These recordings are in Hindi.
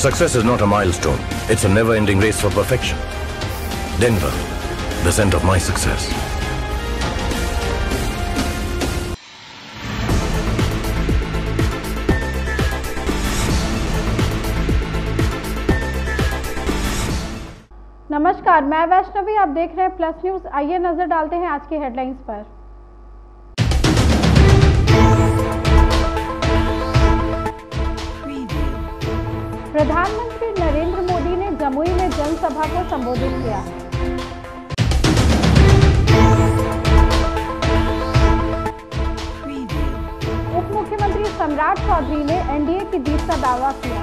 Success is not a milestone. It's a never-ending race for perfection. Denver, the center of my success. नमस्कार, मैं वैष्णवी, आप देख रहे हैं प्लस न्यूज। आइए नजर डालते हैं आज की हेडलाइंस पर। प्रधानमंत्री नरेंद्र मोदी ने जमुई में जनसभा को संबोधित किया। उप मुख्यमंत्री सम्राट चौधरी ने एनडीए की जीत का दावा किया।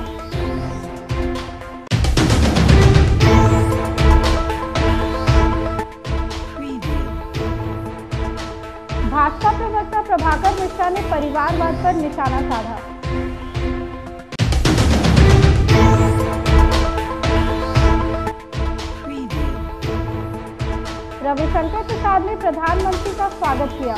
भाजपा प्रवक्ता प्रभाकर मिश्रा ने परिवारवाद पर निशाना साधा। रविशंकर प्रसाद ने प्रधानमंत्री का स्वागत किया।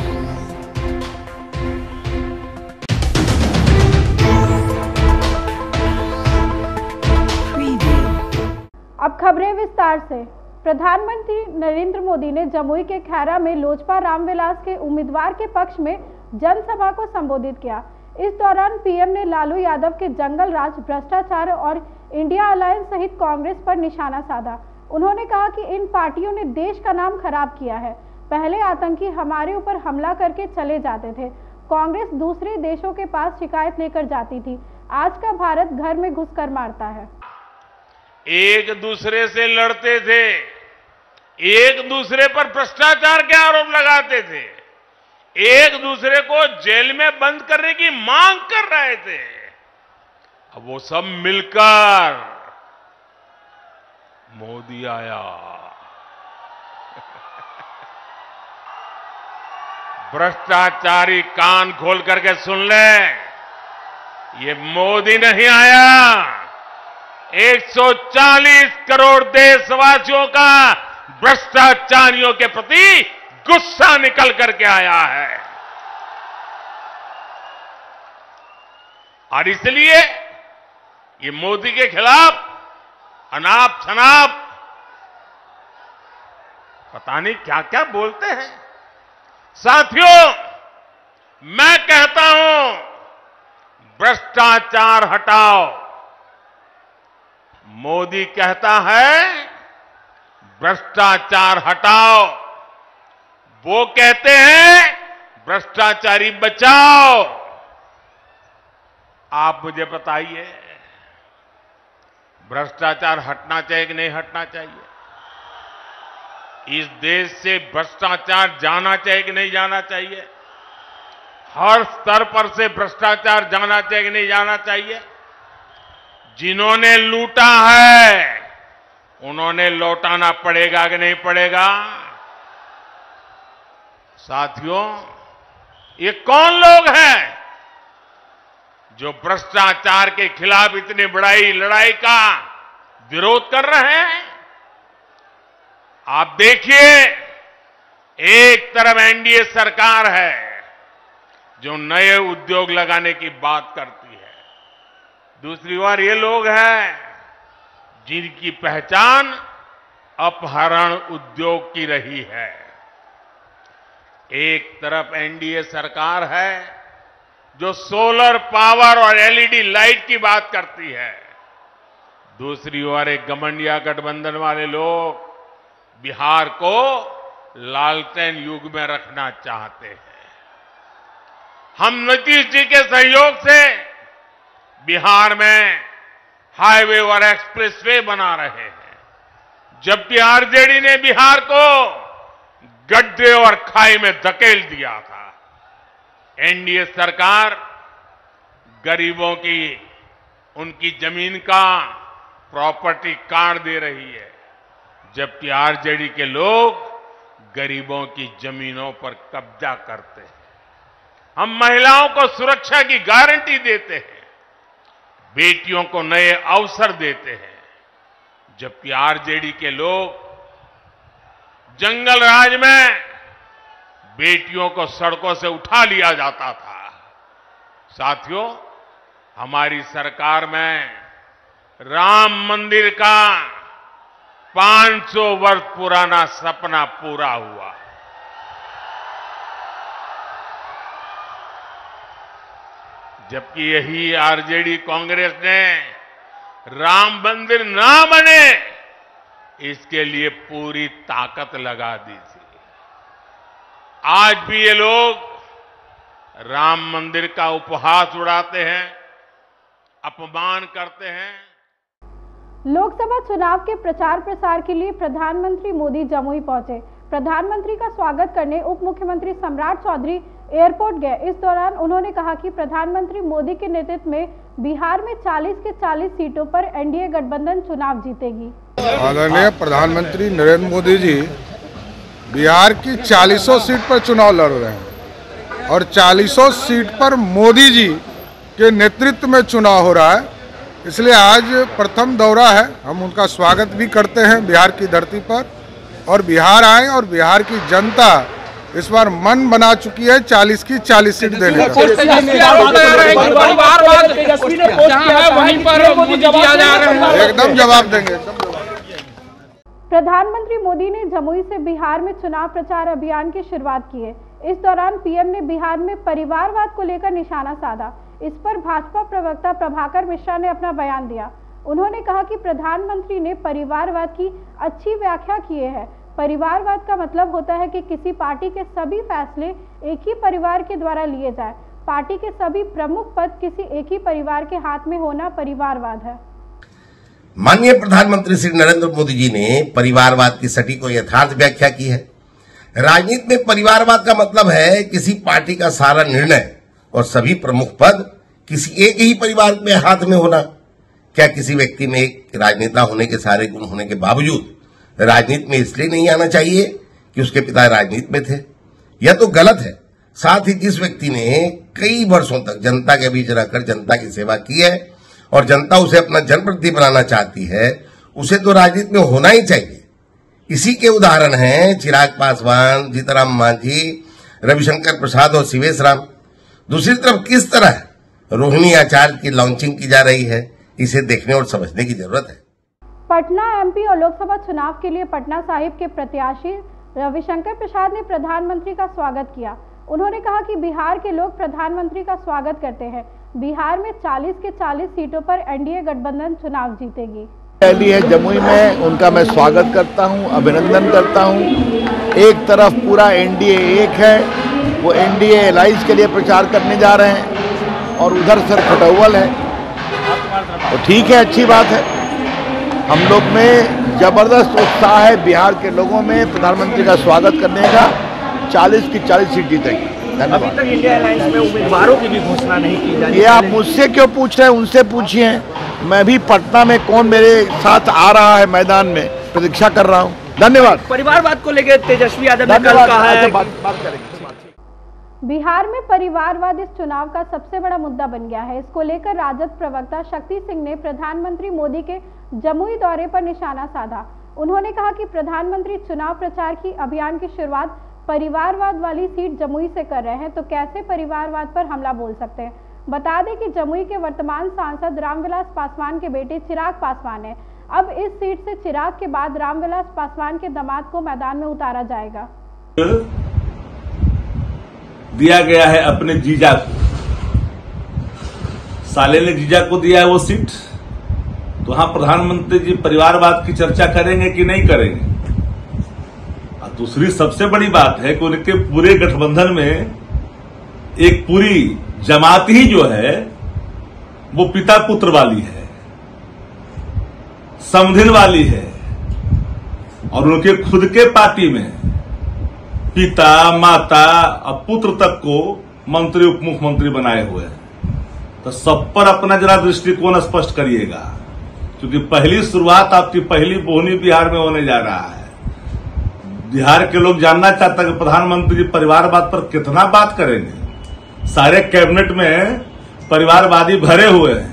अब खबरें विस्तार से। प्रधानमंत्री नरेंद्र मोदी ने जमुई के खैरा में लोजपा रामविलास के उम्मीदवार के पक्ष में जनसभा को संबोधित किया। इस दौरान पीएम ने लालू यादव के जंगल राज, भ्रष्टाचार और इंडिया अलायंस सहित कांग्रेस पर निशाना साधा। उन्होंने कहा कि इन पार्टियों ने देश का नाम खराब किया है। पहले आतंकी हमारे ऊपर हमला करके चले जाते थे, कांग्रेस दूसरे देशों के पास शिकायत लेकर जाती थी। आज का भारत घर में घुसकर मारता है। एक दूसरे से लड़ते थे, एक दूसरे पर भ्रष्टाचार के आरोप लगाते थे, एक दूसरे को जेल में बंद करने की मांग कर रहे थे। अब वो सब मिलकर मोदी आया। भ्रष्टाचारी कान खोल करके सुन ले, ये मोदी नहीं आया, 140 करोड़ देशवासियों का भ्रष्टाचारियों के प्रति गुस्सा निकल करके आया है। और इसलिए ये मोदी के खिलाफ अनाप शनाप पता नहीं क्या क्या बोलते हैं। साथियों, मैं कहता हूं, भ्रष्टाचार हटाओ। मोदी कहता है भ्रष्टाचार हटाओ, वो कहते हैं भ्रष्टाचारी बचाओ। आप मुझे बताइए, भ्रष्टाचार हटना चाहिए कि नहीं हटना चाहिए? इस देश से भ्रष्टाचार जाना चाहिए कि नहीं जाना चाहिए? हर स्तर पर से भ्रष्टाचार जाना चाहिए कि नहीं जाना चाहिए? जिन्होंने लूटा है उन्होंने लौटाना पड़ेगा कि नहीं पड़ेगा? साथियों, ये कौन लोग हैं जो भ्रष्टाचार के खिलाफ इतनी बड़ी लड़ाई का विरोध कर रहे हैं? आप देखिए, एक तरफ एनडीए सरकार है जो नए उद्योग लगाने की बात करती है, दूसरी ओर ये लोग हैं जिनकी पहचान अपहरण उद्योग की रही है। एक तरफ एनडीए सरकार है जो सोलर पावर और एलईडी लाइट की बात करती है, दूसरी ओर एक गठबंधन गठबंधन वाले लोग बिहार को लालटेन युग में रखना चाहते हैं। हम नीतीश जी के सहयोग से बिहार में हाईवे और एक्सप्रेसवे बना रहे हैं, जबकि आरजेडी ने बिहार को गड्ढे और खाई में धकेल दिया था। एनडीए सरकार गरीबों की उनकी जमीन का प्रॉपर्टी कार्ड दे रही है, जबकि आरजेडी के लोग गरीबों की जमीनों पर कब्जा करते हैं। हम महिलाओं को सुरक्षा की गारंटी देते हैं, बेटियों को नए अवसर देते हैं, जबकि आरजेडी के लोग जंगल राज में बेटियों को सड़कों से उठा लिया जाता था। साथियों, हमारी सरकार में राम मंदिर का 500 वर्ष पुराना सपना पूरा हुआ। जबकि यही आरजेडी कांग्रेस ने राम मंदिर ना बने इसके लिए पूरी ताकत लगा दी थी। आज भी ये लोग राम मंदिर का उपहास उड़ाते हैं, अपमान करते हैं। लोकसभा चुनाव के प्रचार प्रसार के लिए प्रधानमंत्री मोदी जमुई पहुंचे। प्रधानमंत्री का स्वागत करने उप मुख्यमंत्री सम्राट चौधरी एयरपोर्ट गए। इस दौरान उन्होंने कहा कि प्रधानमंत्री मोदी के नेतृत्व में बिहार में 40 के 40 सीटों पर एनडीए गठबंधन चुनाव जीतेगी। आदरणीय प्रधानमंत्री नरेंद्र मोदी जी बिहार की 40 सीट पर चुनाव लड़ रहे हैं और 40 सीट पर मोदी जी के नेतृत्व में चुनाव हो रहा है। इसलिए आज प्रथम दौरा है, हम उनका स्वागत भी करते हैं बिहार की धरती पर और बिहार आए और बिहार की जनता इस बार मन बना चुकी है 40 की 40 सीट देने का। एकदम जवाब देंगे। प्रधानमंत्री मोदी ने जमुई से बिहार में चुनाव प्रचार अभियान की शुरुआत की है। इस दौरान पीएम ने बिहार में परिवारवाद को लेकर निशाना साधा। इस पर भाजपा प्रवक्ता प्रभाकर मिश्रा ने अपना बयान दिया। उन्होंने कहा कि प्रधानमंत्री ने परिवारवाद की अच्छी व्याख्या की है। परिवारवाद का मतलब होता है कि किसी पार्टी के सभी फैसले एक ही परिवार के द्वारा लिए जाए। पार्टी के सभी प्रमुख पद किसी एक ही परिवार के हाथ में होना परिवारवाद है। माननीय प्रधानमंत्री श्री नरेंद्र मोदी जी ने परिवारवाद की सटीक और यथार्थ व्याख्या की है। राजनीति में परिवारवाद का मतलब है किसी पार्टी का सारा निर्णय और सभी प्रमुख पद किसी एक ही परिवार के हाथ में होना। क्या किसी व्यक्ति में एक राजनेता होने के सारे गुण होने के बावजूद राजनीति में इसलिए नहीं आना चाहिए कि उसके पिता राजनीति में थे? यह तो गलत है। साथ ही जिस व्यक्ति ने कई वर्षों तक जनता के बीच रहकर जनता की सेवा की है और जनता उसे अपना जनप्रतिनिधि बनाना चाहती है, उसे तो राजनीति में होना ही चाहिए। इसी के उदाहरण हैं चिराग पासवान, जीतनराम मांझी, रविशंकर प्रसाद और शिवेश राम। दूसरी तरफ किस तरह रोहिणी आचार्य की लॉन्चिंग की जा रही है, इसे देखने और समझने की जरूरत है। पटना एमपी और लोकसभा चुनाव के लिए पटना साहिब के प्रत्याशी रविशंकर प्रसाद ने प्रधानमंत्री का स्वागत किया। उन्होंने कहा कि बिहार के लोग प्रधानमंत्री का स्वागत करते हैं। बिहार में 40 के 40 सीटों पर एनडीए गठबंधन चुनाव जीतेगी। रैली है जमुई में, उनका मैं स्वागत करता हूं, अभिनंदन करता हूं। एक तरफ पूरा एनडीए एक है, वो एनडीए एलाइज के लिए प्रचार करने जा रहे हैं और उधर सर खटौवल है, तो ठीक है, अच्छी बात है। हम लोग में जबरदस्त उत्साह है बिहार के लोगों में प्रधानमंत्री का स्वागत करने का। 40 की 40 सीट जीतेगी। अभी तक इंडिया अलायंस में उम्मीदवारों की भी घोषणा नहीं की जा रही है। ये आप मुझसे क्यों पूछ रहे हैं, उनसे पूछिए। मैं भी पटना में कौन मेरे साथ आ रहा है मैदान में प्रतीक्षा कर रहा हूँ। धन्यवाद। परिवारवाद को लेकर तेजस्वी यादव ने कल कहा है। बात करेंगे। बिहार में परिवारवाद इस चुनाव का सबसे बड़ा मुद्दा बन गया है। इसको लेकर राजद प्रवक्ता शक्ति सिंह ने प्रधानमंत्री मोदी के जमुई दौरे पर निशाना साधा। उन्होंने कहा कि प्रधानमंत्री चुनाव प्रचार की अभियान की शुरुआत परिवारवाद वाली सीट जमुई से कर रहे हैं, तो कैसे परिवारवाद पर हमला बोल सकते हैं। बता दें कि जमुई के वर्तमान सांसद रामविलास पासवान के बेटे चिराग पासवान है। अब इस सीट से चिराग के बाद रामविलास पासवान के दामाद को मैदान में उतारा जाएगा। दिया गया है अपने जीजा को, साले ने जीजा को दिया है वो सीट, तो वहां प्रधानमंत्री जी परिवारवाद की चर्चा करेंगे कि नहीं करेंगे। और दूसरी सबसे बड़ी बात है कि उनके पूरे गठबंधन में एक पूरी जमात ही जो है वो पिता पुत्र वाली है, समधिन वाली है, और उनके खुद के पार्टी में पिता, माता और पुत्र तक को मंत्री उप मुख्यमंत्री बनाए हुए हैं। तो सब पर अपना जरा दृष्टिकोण स्पष्ट करिएगा, क्योंकि पहली शुरुआत आपकी पहली बोहनी बिहार में होने जा रहा है। बिहार के लोग जानना चाहते हैं कि प्रधानमंत्री जी परिवारवाद पर कितना बात करेंगे। सारे कैबिनेट में परिवारवादी भरे हुए हैं,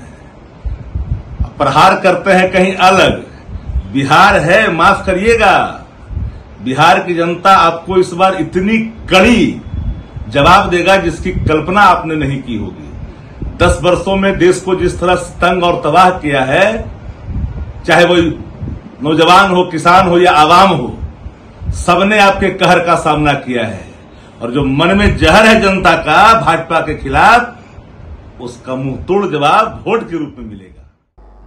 प्रहार करते हैं कहीं अलग। बिहार है, माफ करिएगा, बिहार की जनता आपको इस बार इतनी कड़ी जवाब देगा जिसकी कल्पना आपने नहीं की होगी। 10 वर्षों में देश को जिस तरह तंग और तबाह किया है, चाहे वो नौजवान हो, किसान हो या आवाम हो, सबने आपके कहर का सामना किया है। और जो मन में जहर है जनता का भाजपा के खिलाफ, उसका मुंह तोड़ जवाब वोट के रूप में मिलेगा।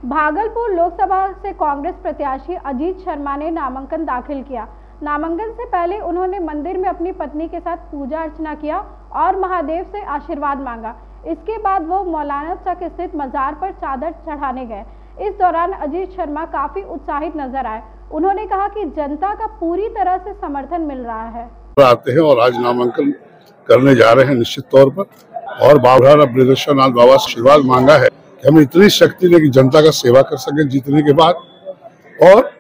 भागलपुर लोकसभा से कांग्रेस प्रत्याशी अजीत शर्मा ने नामांकन दाखिल किया। नामांकन से पहले उन्होंने मंदिर में अपनी पत्नी के साथ पूजा अर्चना किया और महादेव से आशीर्वाद मांगा। इसके बाद वो मौलाना चक स्थित मजार पर चादर चढ़ाने गए। इस दौरान अजीत शर्मा काफी उत्साहित नजर आए। उन्होंने कहा कि जनता का पूरी तरह से समर्थन मिल रहा है। आते हैं और आज नामांकन करने जा रहे हैं निश्चित तौर पर, और बाबा बृहदेश्वरनाथ बाबा से आशीर्वाद मांगा है कि हमें इतनी शक्ति दे कि जनता का सेवा कर सके जीतने के बाद, और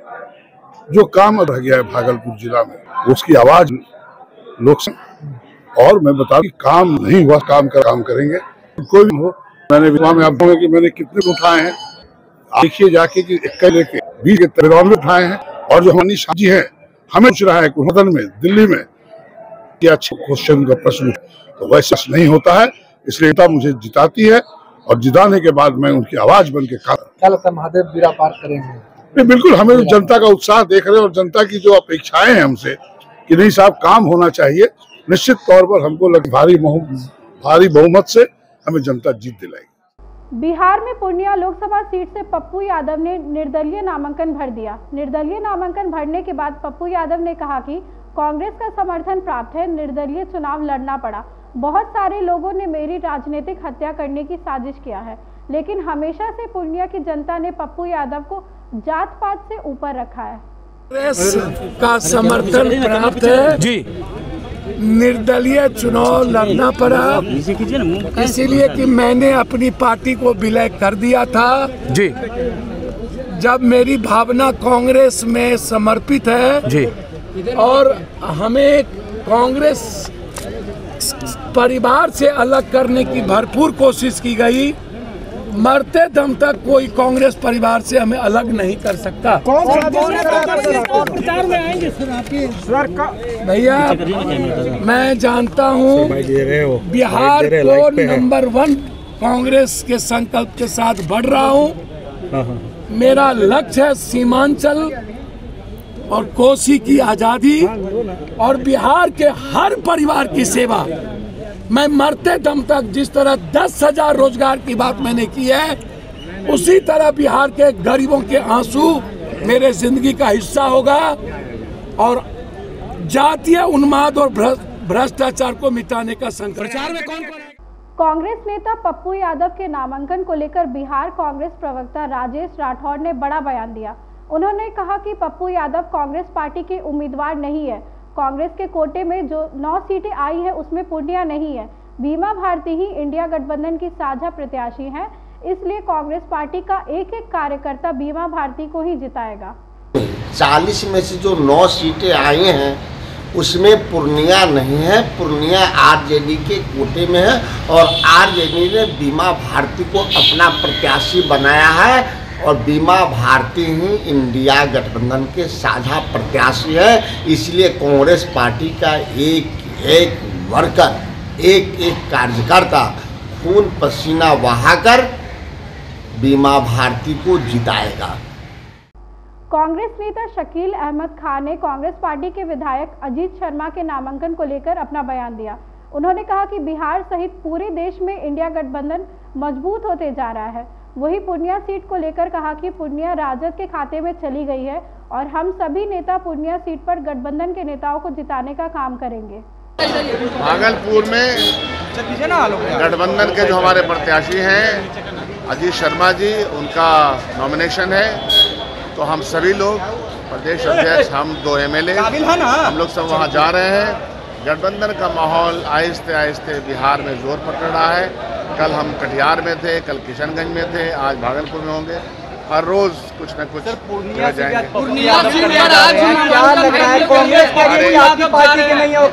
जो काम रह गया है भागलपुर जिला में उसकी आवाज लोग। और मैं बता कि काम नहीं हुआ, काम करेंगे कोई भी हो। मैंने में आप कि मैंने कितने उठाए हैं, देखिए जाके कि 21 लेके 20 के 93 उठाए हैं। और जो हमारी शादी है हमें पूछ रहा है सदन में दिल्ली में कि अच्छा क्वेश्चन का प्रश्न, तो वैसा नहीं होता है। इसलिए नेता मुझे जिताती है और जिताने के बाद मैं उनकी आवाज बन के क्या लगता है महादेव बीरा पार करेंगे? बिल्कुल, हमें जनता का उत्साह देख रहे हैं और जनता की जो अपेक्षाएं हैं हमसे कि नहीं साहब काम होना चाहिए, निश्चित तौर पर हमको भारी बहुमत से हमें जनता जीत दिलाएगी। बिहार में पूर्णिया लोकसभा सीट से पप्पू यादव ने निर्दलीय नामांकन भर दिया। निर्दलीय नामांकन भरने के बाद पप्पू यादव ने कहा कि कांग्रेस का समर्थन प्राप्त है, निर्दलीय चुनाव लड़ना पड़ा। बहुत सारे लोगों ने मेरी राजनीतिक हत्या करने की साजिश किया है, लेकिन हमेशा से पूर्णिया की जनता ने पप्पू यादव को जात पात से ऊपर रखा है। कांग्रेस का समर्थन प्राप्त है जी, निर्दलीय चुनाव लड़ना पड़ा, इसीलिए कि मैंने अपनी पार्टी को विलय कर दिया था जी। जब मेरी भावना कांग्रेस में समर्पित है जी, और हमें कांग्रेस परिवार से अलग करने की भरपूर कोशिश की गई, मरते दम तक कोई कांग्रेस परिवार से हमें अलग नहीं कर सकता। भैया मैं जानता हूँ बिहार को नंबर 1 कांग्रेस के संकल्प के साथ बढ़ रहा हूँ। मेरा लक्ष्य है सीमांचल और कोसी की आजादी और बिहार के हर परिवार की सेवा। मैं मरते दम तक जिस तरह 10,000 रोजगार की बात मैंने की है, उसी तरह बिहार के गरीबों के आंसू मेरे जिंदगी का हिस्सा होगा और जातीय उन्माद और भ्रष्टाचार को मिटाने का संकल्प। प्रचार में कौन कौन है? कांग्रेस नेता पप्पू यादव के नामांकन को लेकर बिहार कांग्रेस प्रवक्ता राजेश राठौड़ ने बड़ा बयान दिया। उन्होंने कहा कि पप्पू यादव कांग्रेस पार्टी के उम्मीदवार नहीं है। कांग्रेस के कोटे में जो 9 सीटें आई है उसमें पूर्णिया नहीं है। बीमा भारती ही इंडिया गठबंधन की साझा प्रत्याशी है, इसलिए कांग्रेस पार्टी का एक एक कार्यकर्ता बीमा भारती को ही जिताएगा। 40 में से जो 9 सीटें आई हैं उसमें पूर्णिया नहीं है। पूर्णिया आरजेडी के कोटे में है और आरजेडी ने बीमा भारती को अपना प्रत्याशी बनाया है और बीमा भारती ही इंडिया गठबंधन के साझा प्रत्याशी है। इसलिए कांग्रेस पार्टी का एक एक वर्कर, एक एक कार्यकर्ता खून पसीना बहाकर बीमा भारती को जिताएगा। कांग्रेस नेता शकील अहमद खान ने कांग्रेस पार्टी के विधायक अजीत शर्मा के नामांकन को लेकर अपना बयान दिया। उन्होंने कहा कि बिहार सहित पूरे देश में इंडिया गठबंधन मजबूत होते जा रहा है। वही पूर्णिया सीट को लेकर कहा कि पूर्णिया राजद के खाते में चली गई है और हम सभी नेता पूर्णिया सीट पर गठबंधन के नेताओं को जिताने का काम करेंगे। भागलपुर में गठबंधन के जो हमारे प्रत्याशी हैं अजीत शर्मा जी, उनका नॉमिनेशन है, तो हम सभी लोग प्रदेश अध्यक्ष, हम 2 MLA, हम लोग सब वहाँ जा रहे हैं। गठबंधन का माहौल आहिस्ते आहिस्ते बिहार में जोर पकड़ रहा है। कल हम कटिहार में थे, कल किशनगंज में थे, आज भागलपुर में होंगे। हर रोज कुछ न कुछ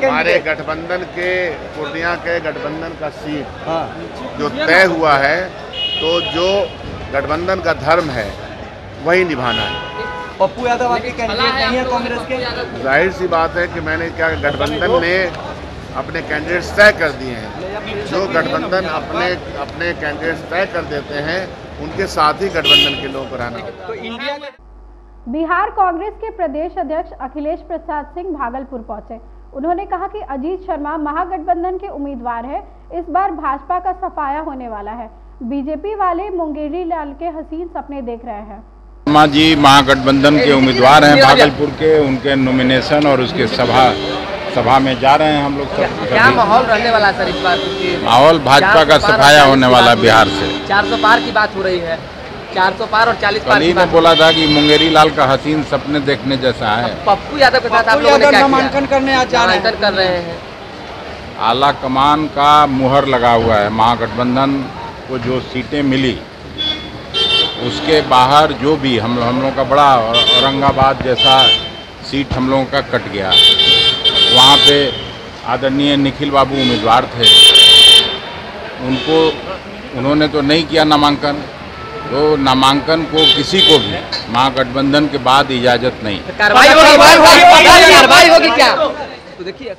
हमारे गठबंधन के पूर्णिया के गठबंधन का सीट जो तय हुआ है, तो जो गठबंधन का धर्म है वही निभाना है। पप्पू यादव आपके कैंडिडेट नहीं है कांग्रेस के? जाहिर सी बात है कि मैंने क्या गठबंधन ने अपने कैंडिडेट्स तय कर दिए हैं। जो गठबंधन अपने कैंडिडेट्स तय कर देते हैं उनके साथ ही गठबंधन के लोगों को रहना होगा। बिहार कांग्रेस के प्रदेश अध्यक्ष अखिलेश प्रसाद सिंह भागलपुर पहुंचे। उन्होंने कहा कि अजीत शर्मा महागठबंधन के उम्मीदवार है। इस बार भाजपा का सफाया होने वाला है। बीजेपी वाले मुंगेरी लाल के हसीन सपने देख रहे हैं। शर्मा जी महागठबंधन के उम्मीदवार हैं भागलपुर के। उनके नॉमिनेशन और उसके सभा में जा रहे हैं हम लोग सब। क्या माहौल रहने वाला सर इस बार? माहौल भाजपा का सफाया होने वाला बिहार से। 400 पार की बात हो रही है, 400 पार और 40 पार की बात। बोला था कि मुंगेरी लाल का हसीन सपने देखने जैसा है। पप्पू यादव के साथ आप लोगों ने क्या नामांकन करने आज नामांकन कर रहे हैं? आला कमान का मुहर लगा हुआ है। महागठबंधन को जो सीटें मिली उसके बाहर जो भी हम लोगों का बड़ा औरंगाबाद जैसा सीट हम लोगों का कट गया। वहाँ पे आदरणीय निखिल बाबू उम्मीदवार थे, उन्होंने तो नहीं किया नामांकन। तो नामांकन को किसी को भी महागठबंधन के बाद इजाजत नहीं। कार्रवाई होगी क्या? तो देखिए,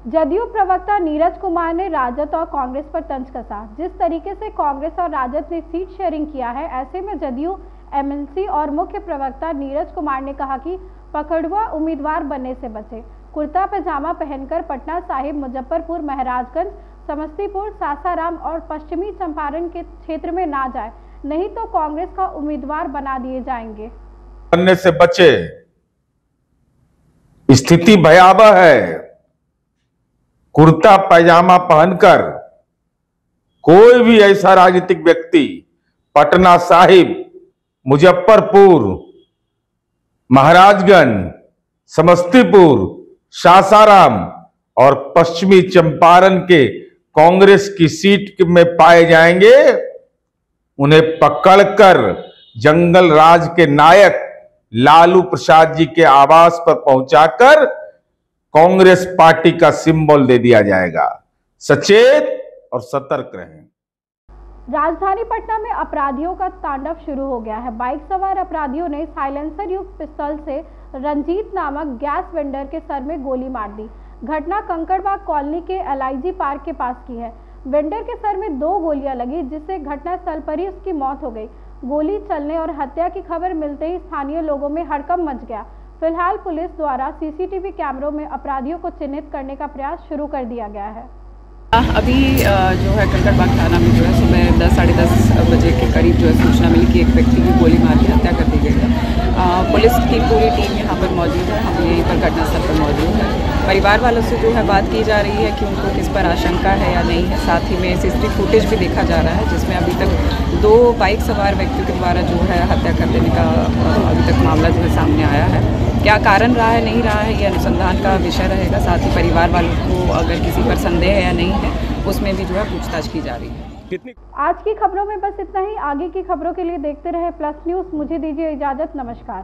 जदयू प्रवक्ता नीरज कुमार ने राजद और कांग्रेस पर तंज कसा। जिस तरीके से कांग्रेस और राजद ने सीट शेयरिंग किया है, ऐसे में जदयू एमएलसी और मुख्य प्रवक्ता नीरज कुमार ने कहा कि पकड़ुआ उम्मीदवार बनने से बचे। कुर्ता पैजामा पहनकर पटना साहिब, मुजफ्फरपुर, महराजगंज, समस्तीपुर, सासाराम और पश्चिमी चंपारण के क्षेत्र में ना जाए, नहीं तो कांग्रेस का उम्मीदवार बना दिए जाएंगे। बनने से बचे। स्थिति भयावह है। कुर्ता पैजामा पहनकर कोई भी ऐसा राजनीतिक व्यक्ति पटना साहिब, मुजफ्फरपुर, महाराजगंज, समस्तीपुर, सासाराम और पश्चिमी चंपारण के कांग्रेस की सीट में पाए जाएंगे, उन्हें पकड़कर जंगल राज के नायक लालू प्रसाद जी के आवास पर पहुंचाकर कांग्रेस पार्टी का सिंबल दे दिया जाएगा। सचेत और सतर्क रहें। राजधानी पटना में अपराधियों का तांडव शुरू हो गया है। बाइक सवार अपराधियों ने साइलेंसर युक्त पिस्तौल से रंजीत नामक गैस वेंडर के सर में गोली मार दी। घटना कंकड़बाग कॉलोनी के LIG पार्क के पास की है। वेंडर के सर में 2 गोलियां लगी, जिससे घटनास्थल पर ही उसकी मौत हो गई। गोली चलने और हत्या की खबर मिलते ही स्थानीय लोगों में हड़कंप मच गया। फिलहाल पुलिस द्वारा CCTV कैमरों में अपराधियों को चिन्हित करने का प्रयास शुरू कर दिया गया है। अभी जो है कंकड़बाग थाना में जो है सुबह 10 साढ़े 10 बजे के करीब जो है सूचना मिली कि एक व्यक्ति की गोली मार के हत्या कर दी गई है। पुलिस की पूरी टीम यहाँ पर मौजूद है। हम यहीं पर घटनास्थल पर मौजूद है। परिवार वालों से जो है बात की जा रही है कि उनको किस पर आशंका है या नहीं है। साथ ही में CCTV फुटेज भी देखा जा रहा है, जिसमें अभी तक 2 बाइक सवार व्यक्तियों के द्वारा जो है हत्या कर देने का अभी तक मामला जो है सामने आया है। क्या कारण रहा है नहीं रहा है, ये अनुसंधान का विषय रहेगा। साथ ही परिवार वालों को अगर किसी पर संदेह है या नहीं है, उसमें भी जो है पूछताछ की जा रही है। आज की खबरों में बस इतना ही। आगे की खबरों के लिए देखते रहे प्लस न्यूज़। मुझे दीजिए इजाजत। नमस्कार।